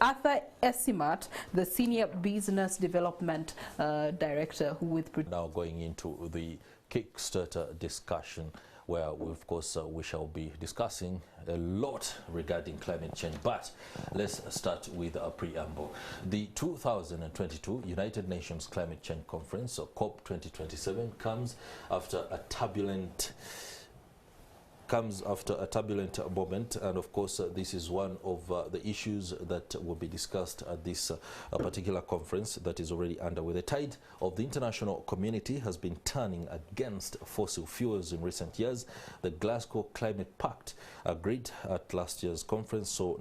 Arthur Esimat, the Senior Business Development Director, who with... Now going into the Kickstarter discussion, where of course we shall be discussing a lot regarding climate change. But let's start with a preamble. The 2022 United Nations Climate Change Conference, or COP 2027, comes after a turbulent moment, and of course this is one of the issues that will be discussed at this particular conference that is already underway. The tide of the international community has been turning against fossil fuels in recent years. The Glasgow Climate Pact agreed at last year's conference, so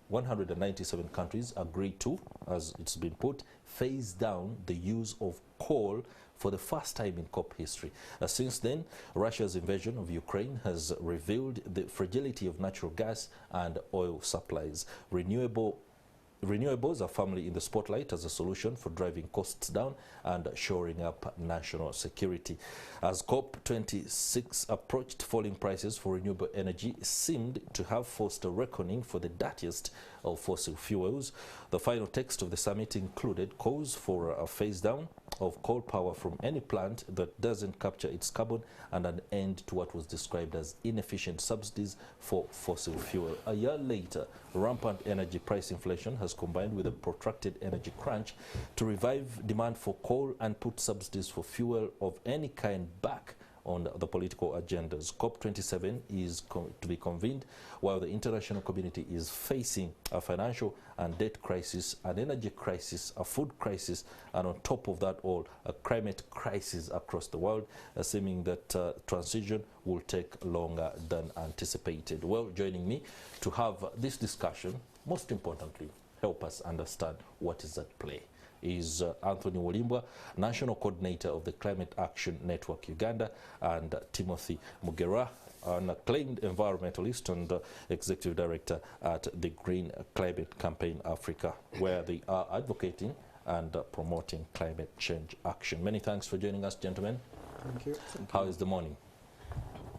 197 countries agreed to, as it's been put, phase down the use of coal for the first time in COP history. Since then, Russia's invasion of Ukraine has revealed the fragility of natural gas and oil supplies. Renewables are firmly in the spotlight as a solution for driving costs down and shoring up national security. As COP26 approached, falling prices for renewable energy seemed to have forced a reckoning for the dirtiest of fossil fuels. The final text of the summit included calls for a phase down of coal power from any plant that doesn't capture its carbon and an end to what was described as inefficient subsidies for fossil fuel. A year later, rampant energy price inflation has combined with a protracted energy crunch to revive demand for coal and put subsidies for fuel of any kind back on the political agendas. COP27 is to be convened while the international community is facing a financial and debt crisis, an energy crisis, a food crisis, and on top of that all, a climate crisis across the world, assuming that transition will take longer than anticipated. Well, joining me to have this discussion, most importantly, help us understand what is at play, is Anthony Wolimbwa, National Coordinator of the Climate Action Network Uganda, and Timothy Mugera, an acclaimed environmentalist and Executive Director at the Green Climate Campaign Africa, where they are advocating and promoting climate change action. Many thanks for joining us, gentlemen. Thank you. How is the morning?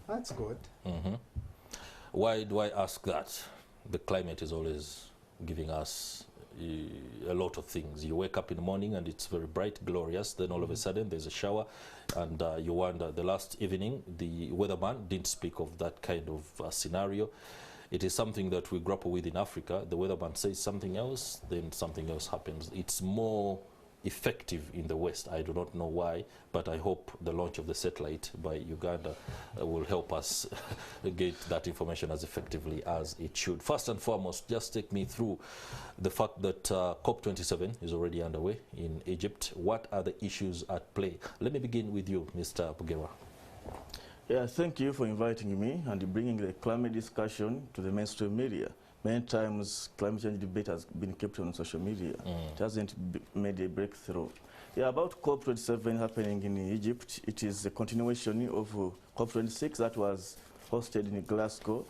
That's good. Why do I ask that? The climate is always giving us a lot of things. You wake up in the morning and it's very bright, glorious, then all of a sudden there's a shower, and you wonder, the last evening the weatherman didn't speak of that kind of scenario. It is something that we grapple with in Africa. The weatherman says something else, then something else happens. It's more effective in the West. I do not know why, but I hope the launch of the satellite by Uganda will help us get that information as effectively as it should. First and foremost, just take me through the fact that COP27 is already underway in Egypt. What are the issues at play? Let me begin with you, Mr. Bugera. Yeah, thank you for inviting me and bringing the climate discussion to the mainstream media. Many times climate change debate has been kept on social media. It hasn't made a breakthrough. Yeah, about COP27 happening in Egypt, it is a continuation of COP26 that was hosted in Glasgow